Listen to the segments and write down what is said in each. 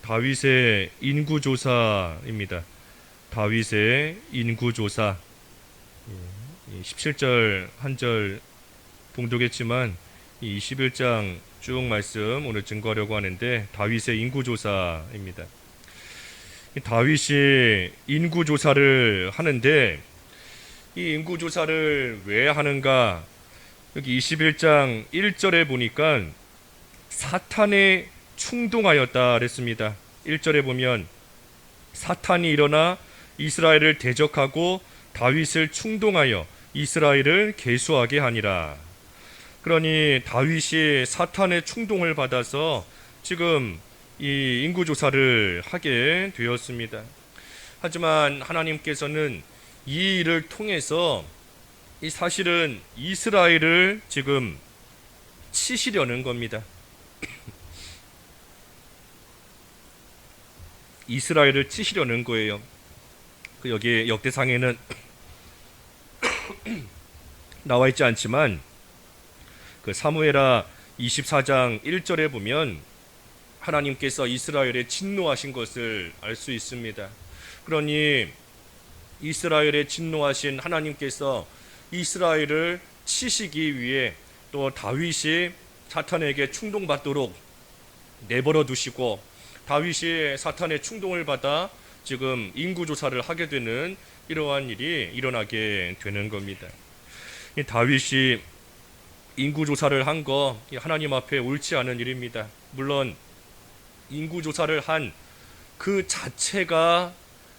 다윗의 인구조사입니다. 다윗의 인구조사. 17절 한 절 봉독했지만 이 21장 쭉 말씀 오늘 증거하려고 하는데 다윗의 인구조사입니다. 다윗이 인구조사를 하는데 이 인구조사를 왜 하는가? 여기 21장 1절에 보니까 사탄에 충동하였다 그랬습니다. 1절에 보면 사탄이 일어나 이스라엘을 대적하고 다윗을 충동하여 이스라엘을 계수하게 하니라. 그러니 다윗이 사탄의 충동을 받아서 지금 이 인구조사를 하게 되었습니다. 하지만 하나님께서는 이 일을 통해서 이 사실은 이스라엘을 지금 치시려는 겁니다. 이스라엘을 치시려는 거예요. 여기 역대상에는 나와 있지 않지만 그 사무엘하 24장 1절에 보면 하나님께서 이스라엘에 진노하신 것을 알 수 있습니다. 그러니 이스라엘에 진노하신 하나님께서 이스라엘을 치시기 위해 또 다윗이 사탄에게 충동받도록 내버려 두시고 다윗이 사탄의 충동을 받아 지금 인구조사를 하게 되는 이러한 일이 일어나게 되는 겁니다. 이 다윗이 인구조사를 한 거 하나님 앞에 옳지 않은 일입니다. 물론 인구조사를 한 그 자체가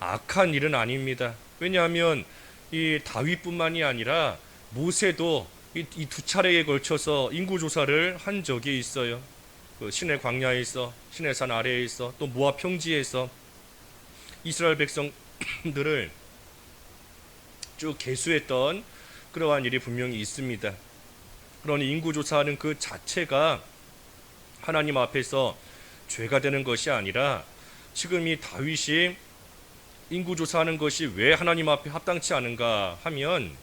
악한 일은 아닙니다. 왜냐하면 이 다윗뿐만이 아니라 모세도 이 두 차례에 걸쳐서 인구조사를 한 적이 있어요. 그 시내 광야에서, 시내산 아래에서, 또 모압 평지에서 이스라엘 백성들을 쭉 계수했던 그러한 일이 분명히 있습니다. 그러니 인구조사하는 그 자체가 하나님 앞에서 죄가 되는 것이 아니라 지금 이 다윗이 인구조사하는 것이 왜 하나님 앞에 합당치 않은가 하면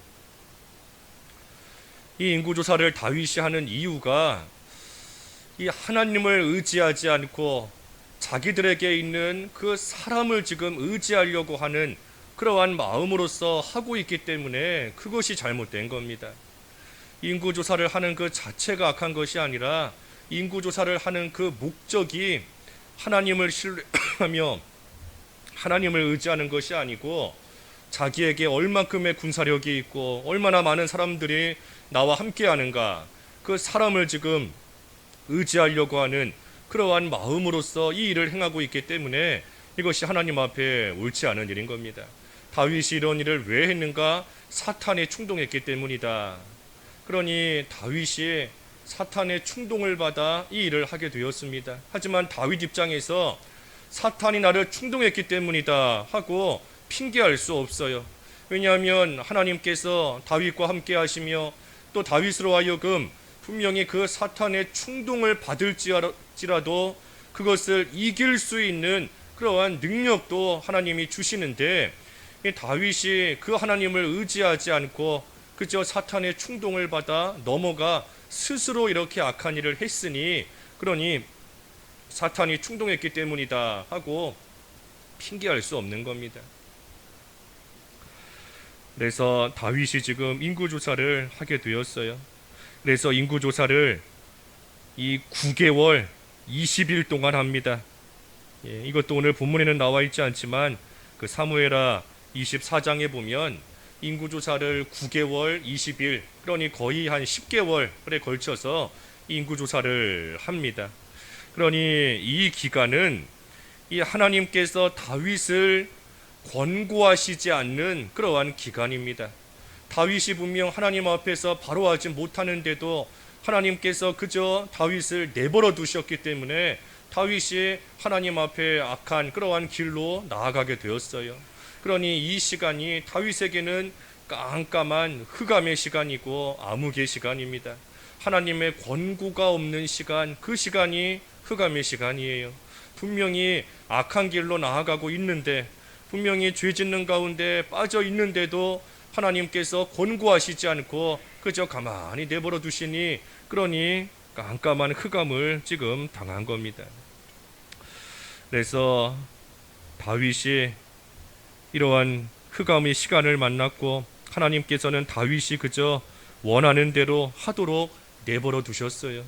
이 인구조사를 다윗이 하는 이유가 이 하나님을 의지하지 않고 자기들에게 있는 그 사람을 지금 의지하려고 하는 그러한 마음으로서 하고 있기 때문에 그것이 잘못된 겁니다. 인구조사를 하는 그 자체가 악한 것이 아니라 인구조사를 하는 그 목적이 하나님을 신뢰하며 하나님을 의지하는 것이 아니고 자기에게 얼만큼의 군사력이 있고 얼마나 많은 사람들이 나와 함께 하는가 그 사람을 지금 의지하려고 하는 그러한 마음으로서 이 일을 행하고 있기 때문에 이것이 하나님 앞에 옳지 않은 일인 겁니다. 다윗이 이런 일을 왜 했는가? 사탄에 충동했기 때문이다. 그러니 다윗이 사탄의 충동을 받아 이 일을 하게 되었습니다. 하지만 다윗 입장에서 사탄이 나를 충동했기 때문이다 하고 핑계할 수 없어요. 왜냐하면 하나님께서 다윗과 함께 하시며 또 다윗으로 하여금 분명히 그 사탄의 충동을 받을지라도 그것을 이길 수 있는 그러한 능력도 하나님이 주시는데 다윗이 그 하나님을 의지하지 않고 그저 사탄의 충동을 받아 넘어가 스스로 이렇게 악한 일을 했으니 그러니 사탄이 충동했기 때문이다 하고 핑계할 수 없는 겁니다. 그래서 다윗이 지금 인구조사를 하게 되었어요. 그래서 인구조사를 이 9개월 20일 동안 합니다. 이것도 오늘 본문에는 나와 있지 않지만 그 사무엘하 24장에 보면 인구조사를 9개월 20일 그러니 거의 한 10개월에 걸쳐서 인구조사를 합니다. 그러니 이 기간은 이 하나님께서 다윗을 권고하시지 않는 그러한 기간입니다. 다윗이 분명 하나님 앞에서 바로 하지 못하는데도 하나님께서 그저 다윗을 내버려 두셨기 때문에 다윗이 하나님 앞에 악한 그러한 길로 나아가게 되었어요. 그러니 이 시간이 다윗에게는 깜깜한 흑암의 시간이고 암흑의 시간입니다. 하나님의 권고가 없는 시간, 그 시간이 흑암의 시간이에요. 분명히 악한 길로 나아가고 있는데 분명히 죄 짓는 가운데 빠져 있는데도 하나님께서 권고하시지 않고 그저 가만히 내버려 두시니 그러니 깜깜한 흑암을 지금 당한 겁니다. 그래서 다윗이 이러한 흑암의 시간을 만났고 하나님께서는 다윗이 그저 원하는 대로 하도록 내버려 두셨어요.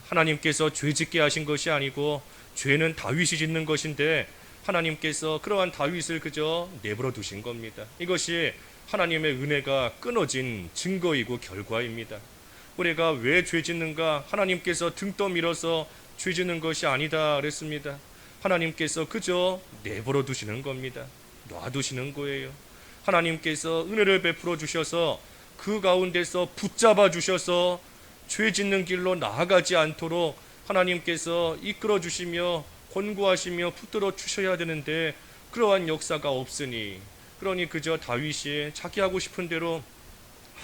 하나님께서 죄 짓게 하신 것이 아니고 죄는 다윗이 짓는 것인데 하나님께서 그러한 다윗을 그저 내버려 두신 겁니다. 이것이 하나님의 은혜가 끊어진 증거이고 결과입니다. 우리가 왜 죄 짓는가? 하나님께서 등 떠밀어서 죄 짓는 것이 아니다 그랬습니다. 하나님께서 그저 내버려 두시는 겁니다. 놔두시는 거예요. 하나님께서 은혜를 베풀어 주셔서 그 가운데서 붙잡아 주셔서 죄 짓는 길로 나아가지 않도록 하나님께서 이끌어 주시며 권고하시며 붙들어 주셔야 되는데 그러한 역사가 없으니, 그러니 그저 다윗이 자기 하고 싶은 대로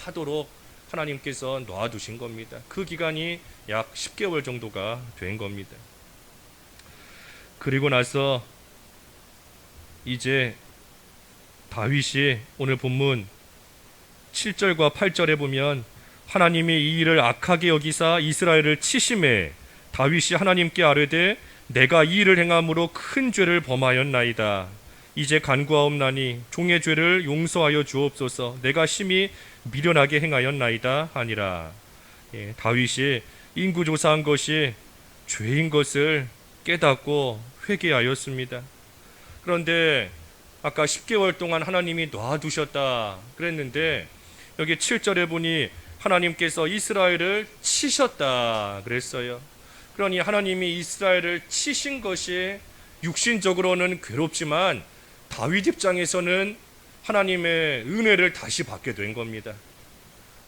하도록 하나님께서 놔두신 겁니다. 그 기간이 약 10개월 정도가 된 겁니다. 그리고 나서 이제 다윗이 오늘 본문 7절과 8절에 보면 하나님이 이 일을 악하게 여기사 이스라엘을 치심해 다윗이 하나님께 아뢰되 내가 이 일을 행함으로 큰 죄를 범하였나이다. 이제 간구하옵나니 종의 죄를 용서하여 주옵소서. 내가 심히 미련하게 행하였나이다 하니라. 다윗이 인구조사한 것이 죄인 것을 깨닫고 회개하였습니다. 그런데 아까 10개월 동안 하나님이 놔두셨다 그랬는데 여기 7절에 보니 하나님께서 이스라엘을 치셨다 그랬어요. 그러니 하나님이 이스라엘을 치신 것이 육신적으로는 괴롭지만 다윗 입장에서는 하나님의 은혜를 다시 받게 된 겁니다.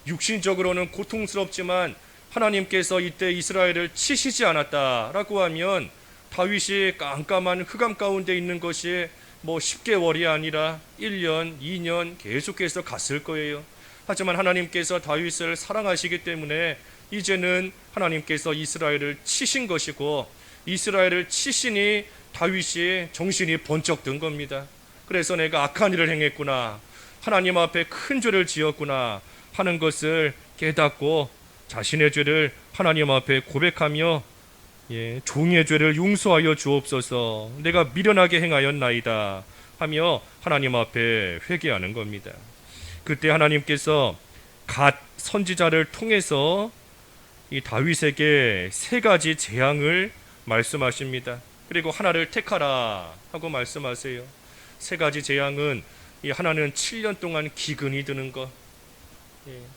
육신적으로는 고통스럽지만 하나님께서 이때 이스라엘을 치시지 않았다라고 하면 다윗이 깜깜한 흑암 가운데 있는 것이 10개월이 아니라 1년, 2년 계속해서 갔을 거예요. 하지만 하나님께서 다윗을 사랑하시기 때문에 이제는 하나님께서 이스라엘을 치신 것이고 이스라엘을 치시니 다윗이 정신이 번쩍 든 겁니다. 그래서 내가 악한 일을 행했구나, 하나님 앞에 큰 죄를 지었구나 하는 것을 깨닫고 자신의 죄를 하나님 앞에 고백하며 종의 죄를 용서하여 주옵소서, 내가 미련하게 행하였나이다 하며 하나님 앞에 회개하는 겁니다. 그때 하나님께서 갓 선지자를 통해서 이 다윗에게 3가지 재앙을 말씀하십니다. 그리고 하나를 택하라 하고 말씀하세요. 3가지 재앙은 하나는 7년 동안 기근이 드는 것.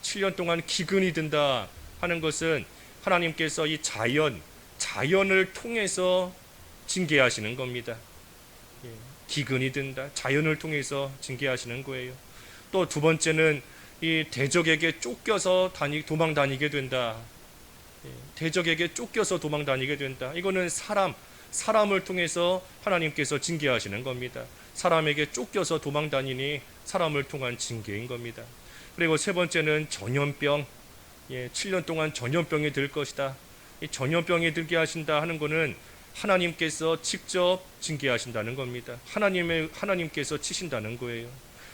7년 동안 기근이 든다 하는 것은 하나님께서 이 자연을 통해서 징계하시는 겁니다. 기근이 든다, 자연을 통해서 징계하시는 거예요. 또 2번째는 이 대적에게 쫓겨서 도망 다니게 된다. 대적에게 쫓겨서 도망 다니게 된다. 이거는 사람을 통해서 하나님께서 징계하시는 겁니다. 사람에게 쫓겨서 도망 다니니 사람을 통한 징계인 겁니다. 그리고 3번째는 전염병. 7년 동안 전염병이 들 것이다. 이 전염병이 들게 하신다 하는 것은 하나님께서 직접 징계하신다는 겁니다. 하나님께서 치신다는 거예요.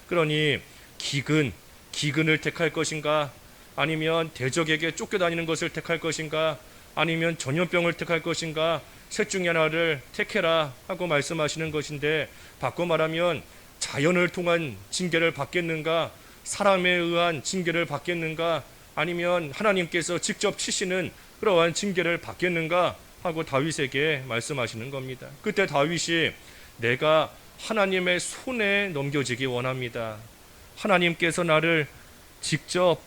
그러니 기근을 택할 것인가, 아니면 대적에게 쫓겨다니는 것을 택할 것인가, 아니면 전염병을 택할 것인가, 셋 중에 하나를 택해라 하고 말씀하시는 것인데, 바꿔 말하면 자연을 통한 징계를 받겠는가, 사람에 의한 징계를 받겠는가, 아니면 하나님께서 직접 치시는 그러한 징계를 받겠는가 하고 다윗에게 말씀하시는 겁니다. 그때 다윗이 내가 하나님의 손에 넘겨지기 원합니다. 하나님께서 나를 직접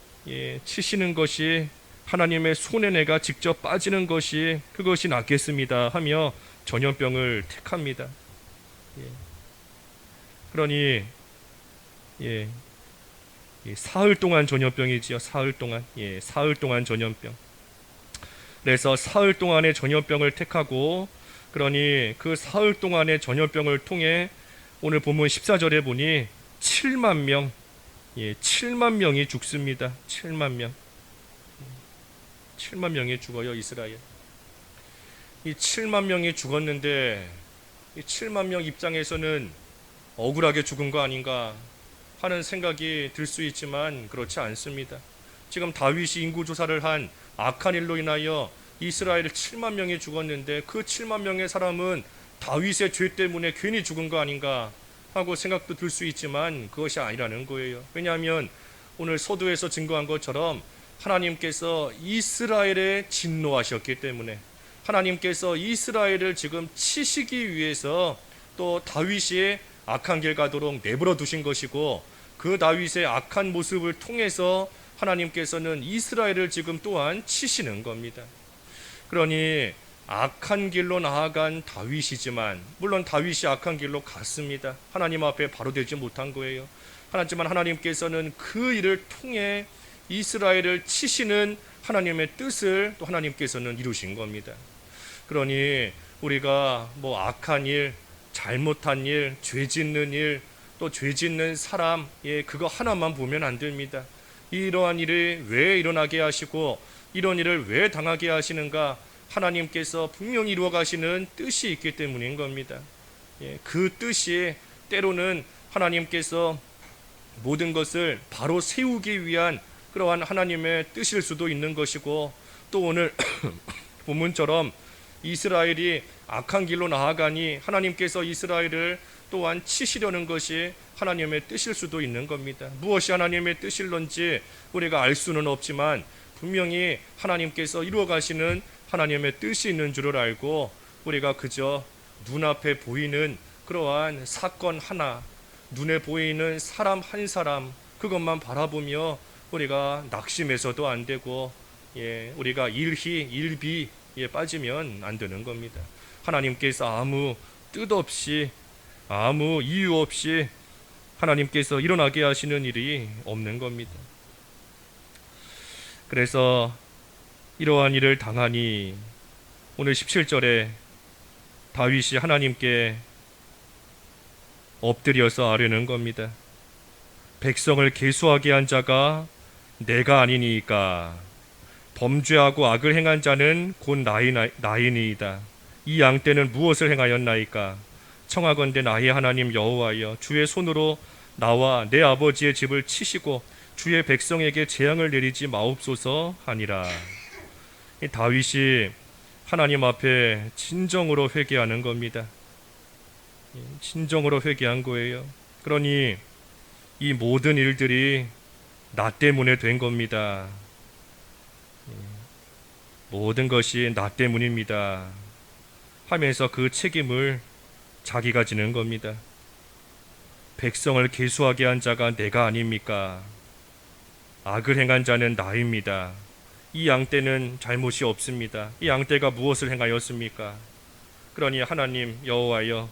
치시는 것이, 하나님의 손에 내가 직접 빠지는 것이 그것이 낫겠습니다 하며 전염병을 택합니다. 그러니 사흘 동안 전염병이지요. 사흘 동안 전염병. 그래서 사흘 동안의 전염병을 택하고, 그러니 그 사흘 동안의 전염병을 통해 오늘 본문 14절에 보니 7만 명, 7만 명이 죽습니다. 7만 명이 죽어요. 이스라엘. 이 7만 명이 죽었는데 이 7만 명 입장에서는 억울하게 죽은 거 아닌가 하는 생각이 들 수 있지만 그렇지 않습니다. 지금 다윗이 인구조사를 한 악한 일로 인하여 이스라엘 7만 명이 죽었는데 그 7만 명의 사람은 다윗의 죄 때문에 괜히 죽은 거 아닌가 하고 생각도 들 수 있지만 그것이 아니라는 거예요. 왜냐하면 오늘 서두에서 증거한 것처럼 하나님께서 이스라엘에 진노하셨기 때문에, 하나님께서 이스라엘을 지금 치시기 위해서 또 다윗이 악한 길 가도록 내버려 두신 것이고, 그 다윗의 악한 모습을 통해서 하나님께서는 이스라엘을 지금 또한 치시는 겁니다. 그러니 악한 길로 나아간 다윗이지만, 물론 다윗이 악한 길로 갔습니다. 하나님 앞에 바로 되지 못한 거예요. 하지만 하나님께서는 그 일을 통해 이스라엘을 치시는 하나님의 뜻을 또 하나님께서는 이루신 겁니다. 그러니 우리가 뭐 악한 일, 잘못한 일, 죄 짓는 일, 또 죄 짓는 사람, 그거 하나만 보면 안 됩니다. 이러한 일이 왜 일어나게 하시고 이런 일을 왜 당하게 하시는가? 하나님께서 분명히 이루어 가시는 뜻이 있기 때문인 겁니다. 그 뜻이 때로는 하나님께서 모든 것을 바로 세우기 위한 그러한 하나님의 뜻일 수도 있는 것이고, 또 오늘 본문처럼 이스라엘이 악한 길로 나아가니 하나님께서 이스라엘을 또한 치시려는 것이 하나님의 뜻일 수도 있는 겁니다. 무엇이 하나님의 뜻일런지 우리가 알 수는 없지만 분명히 하나님께서 이루어 가시는 하나님의 뜻이 있는 줄을 알고, 우리가 그저 눈앞에 보이는 그러한 사건 하나, 눈에 보이는 사람 한 사람, 그것만 바라보며 우리가 낙심해서도 안 되고, 우리가 일희일비에 빠지면 안 되는 겁니다. 하나님께서 아무 뜻 없이, 아무 이유 없이 하나님께서 일어나게 하시는 일이 없는 겁니다. 그래서 이러한 일을 당하니 오늘 17절에 다윗이 하나님께 엎드려서 아뢰는 겁니다. 백성을 계수하게 한 자가 내가 아니니까, 범죄하고 악을 행한 자는 곧 나이니이다. 이 양떼는 무엇을 행하였나이까? 청하건대 나의 하나님 여호와여, 주의 손으로 나와 내 아버지의 집을 치시고 주의 백성에게 재앙을 내리지 마옵소서 하니라. 이 다윗이 하나님 앞에 진정으로 회개하는 겁니다. 진정으로 회개한 거예요. 그러니 이 모든 일들이 나 때문에 된 겁니다. 모든 것이 나 때문입니다 하면서 그 책임을 자기가 지는 겁니다. 백성을 계수하게 한 자가 내가 아닙니까? 악을 행한 자는 나입니다. 이 양떼는 잘못이 없습니다. 이 양떼가 무엇을 행하였습니까? 그러니 하나님 여호와여,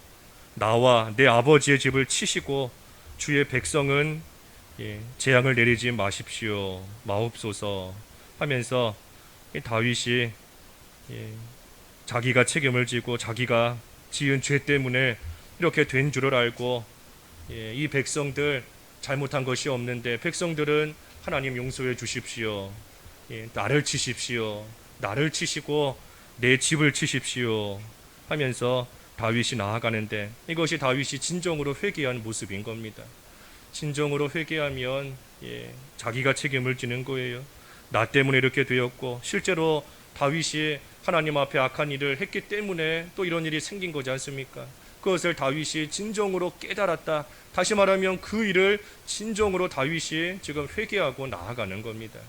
나와 내 아버지의 집을 치시고 주의 백성은 재앙을 내리지 마십시오, 마옵소서 하면서 다윗이 자기가 책임을 지고 자기가 지은 죄 때문에 이렇게 된 줄을 알고, 이 백성들 잘못한 것이 없는데 백성들은 하나님 용서해 주십시오, 나를 치십시오, 나를 치시고 내 집을 치십시오 하면서 다윗이 나아가는데, 이것이 다윗이 진정으로 회개한 모습인 겁니다. 진정으로 회개하면 자기가 책임을 지는 거예요. 나 때문에 이렇게 되었고, 실제로 다윗이 하나님 앞에 악한 일을 했기 때문에 또 이런 일이 생긴 거지 않습니까? 그것을 다윗이 진정으로 깨달았다. 다시 말하면 그 일을 진정으로 다윗이 지금 회개하고 나아가는 겁니다.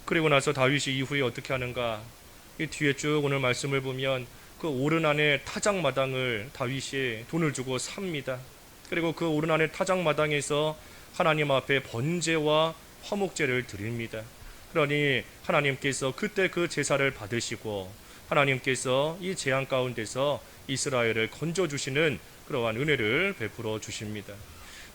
그리고 나서 다윗이 이후에 어떻게 하는가? 이 뒤에 쭉 오늘 말씀을 보면 그 오른 안의 타작마당을 다윗이 돈을 주고 삽니다. 그리고 그 오른 안의 타작마당에서 하나님 앞에 번제와 화목제를 드립니다. 그러니 하나님께서 그때 그 제사를 받으시고 하나님께서 이 재앙 가운데서 이스라엘을 건져주시는 그러한 은혜를 베풀어 주십니다.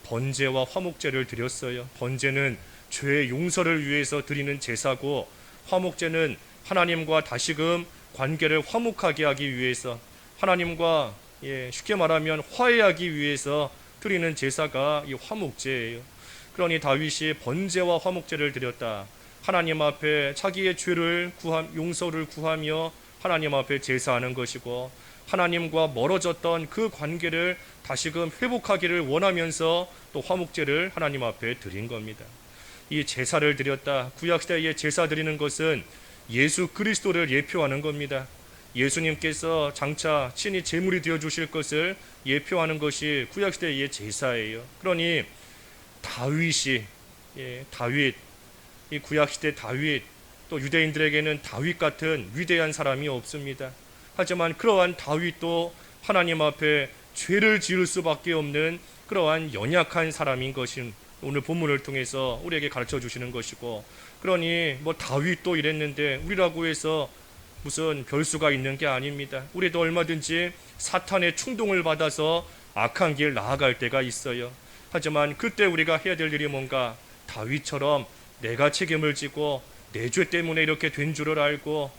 번제와 화목제를 드렸어요. 번제는 죄의 용서를 위해서 드리는 제사고, 화목제는 하나님과 다시금 관계를 화목하게 하기 위해서, 하나님과 쉽게 말하면 화해하기 위해서 드리는 제사가 이 화목제예요. 그러니 다윗이 번제와 화목제를 드렸다. 하나님 앞에 자기의 죄를 용서를 구하며 하나님 앞에 제사하는 것이고, 하나님과 멀어졌던 그 관계를 다시금 회복하기를 원하면서 또 화목제를 하나님 앞에 드린 겁니다. 이 제사를 드렸다. 구약시대에 제사 드리는 것은 예수 그리스도를 예표하는 겁니다. 예수님께서 장차 친히 제물이 되어 주실 것을 예표하는 것이 구약시대의 제사예요. 그러니 다윗이 다윗, 이 구약시대 다윗, 또 유대인들에게는 다윗 같은 위대한 사람이 없습니다. 하지만 그러한 다윗도 하나님 앞에 죄를 지을 수밖에 없는 그러한 연약한 사람인 것인 오늘 본문을 통해서 우리에게 가르쳐 주시는 것이고, 그러니 뭐 다윗도 이랬는데 우리라고 해서 무슨 별수가 있는 게 아닙니다. 우리도 얼마든지 사탄의 충동을 받아서 악한 길 나아갈 때가 있어요. 하지만 그때 우리가 해야 될 일이 뭔가, 다윗처럼 내가 책임을 지고 내 죄 때문에 이렇게 된 줄을 알고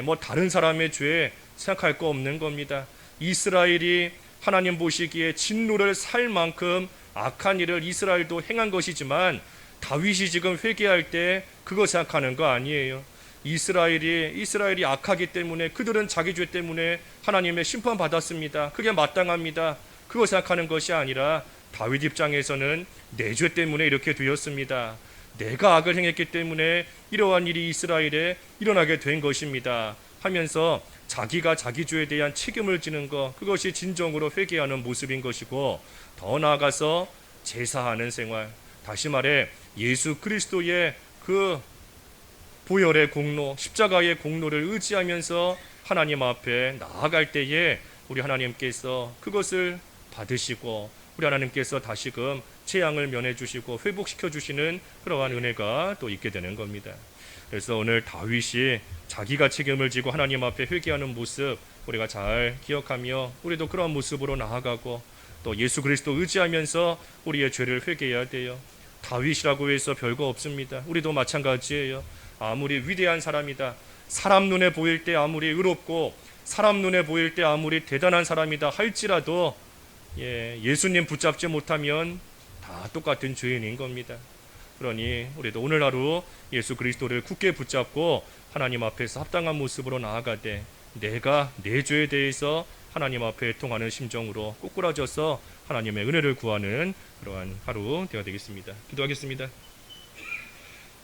뭐 다른 사람의 죄 생각할 거 없는 겁니다. 이스라엘이 하나님 보시기에 진노를 살 만큼 악한 일을 이스라엘도 행한 것이지만 다윗이 지금 회개할 때 그거 생각하는 거 아니에요. 이스라엘이 악하기 때문에 그들은 자기 죄 때문에 하나님의 심판 받았습니다. 그게 마땅합니다. 그거 생각하는 것이 아니라 다윗 입장에서는 내 죄 때문에 이렇게 되었습니다. 내가 악을 행했기 때문에 이러한 일이 이스라엘에 일어나게 된 것입니다 하면서 자기가 자기 죄에 대한 책임을 지는 것, 그것이 진정으로 회개하는 모습인 것이고, 더 나아가서 제사하는 생활, 다시 말해 예수 그리스도의 그 보혈의 공로, 십자가의 공로를 의지하면서 하나님 앞에 나아갈 때에 우리 하나님께서 그것을 받으시고 우리 하나님께서 다시금 재앙을 면해 주시고 회복시켜 주시는 그러한 은혜가 또 있게 되는 겁니다. 그래서 오늘 다윗이 자기가 책임을 지고 하나님 앞에 회개하는 모습 우리가 잘 기억하며 우리도 그러한 모습으로 나아가고 또 예수 그리스도 의지하면서 우리의 죄를 회개해야 돼요. 다윗이라고 해서 별거 없습니다. 우리도 마찬가지예요. 아무리 위대한 사람이다, 사람 눈에 보일 때 아무리 의롭고 사람 눈에 보일 때 아무리 대단한 사람이다 할지라도 예수님 붙잡지 못하면 다 똑같은 죄인인 겁니다. 그러니 우리도 오늘 하루 예수 그리스도를 굳게 붙잡고 하나님 앞에서 합당한 모습으로 나아가되 내가 내 죄에 대해서 하나님 앞에 통하는 심정으로 꼬꾸라져서 하나님의 은혜를 구하는 그러한 하루 되어야 되겠습니다. 기도하겠습니다.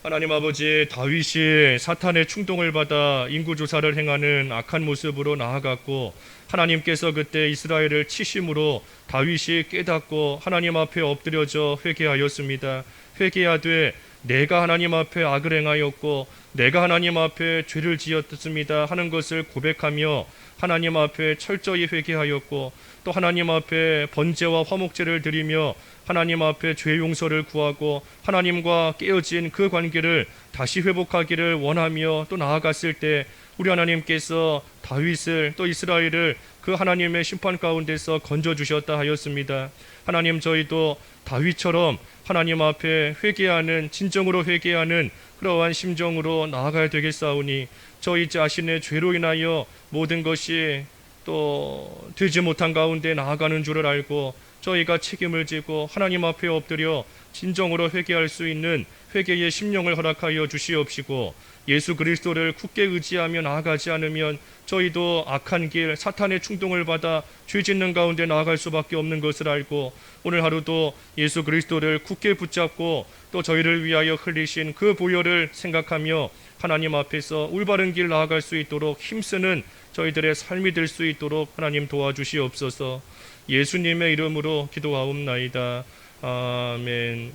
하나님 아버지, 다윗이 사탄의 충동을 받아 인구조사를 행하는 악한 모습으로 나아갔고 하나님께서 그때 이스라엘을 치심으로 다윗이 깨닫고 하나님 앞에 엎드려져 회개하였습니다. 회개하되 내가 하나님 앞에 악을 행하였고 내가 하나님 앞에 죄를 지었습니다 하는 것을 고백하며 하나님 앞에 철저히 회개하였고 또 하나님 앞에 번제와 화목제를 드리며 하나님 앞에 죄 용서를 구하고 하나님과 깨어진 그 관계를 다시 회복하기를 원하며 또 나아갔을 때 우리 하나님께서 다윗을 또 이스라엘을 그 하나님의 심판 가운데서 건져주셨다 하였습니다. 하나님, 저희도 다윗처럼 하나님 앞에 회개하는, 진정으로 회개하는 그러한 심정으로 나아가야 되겠사오니 저희 자신의 죄로 인하여 모든 것이 또 되지 못한 가운데 나아가는 줄을 알고 저희가 책임을 지고 하나님 앞에 엎드려 진정으로 회개할 수 있는 회개의 심령을 허락하여 주시옵시고 예수 그리스도를 굳게 의지하며 나아가지 않으면 저희도 악한 길, 사탄의 충동을 받아 죄 짓는 가운데 나아갈 수밖에 없는 것을 알고 오늘 하루도 예수 그리스도를 굳게 붙잡고 또 저희를 위하여 흘리신 그 보혈을 생각하며 하나님 앞에서 올바른 길 나아갈 수 있도록 힘쓰는 저희들의 삶이 될 수 있도록 하나님 도와주시옵소서. 예수님의 이름으로 기도하옵나이다. 아멘.